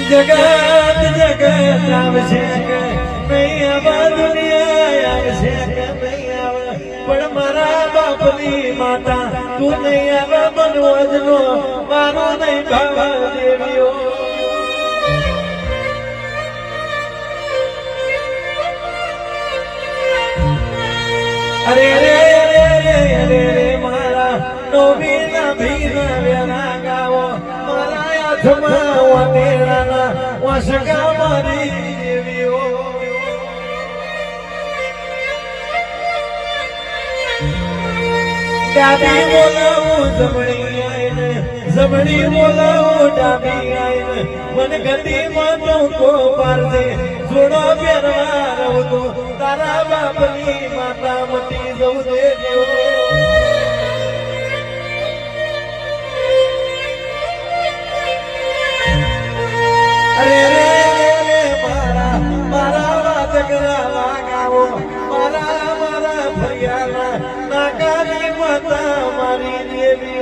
જગત જગત આવશે કે નહીં આવા દુનિયા આવશે કે નહીં આવે પણ મારા બાપની માતા તું નહીં આવે મનોજનો મારો નહીં ભાવ દેવીઓ અરે રે રે રે રે રે મારા નોબીના ભીના વેરા ગાવો મારા હાથમાં વાટેડાના વાસગા મારી દેવીઓ ડાબી બોલાવું જમણી આઈને જમણી બોલાવું ડાબી આઈને મને ગતિમાં ટોકો પારજે જોડો પહેરવા રહું તો તારા બાપની માતા મટી જવું દેજો અરે રે રે મારા મારા વાજગરા વાગાવો મારા મારા ફરિયાના નાકાની માતા મારી દેવી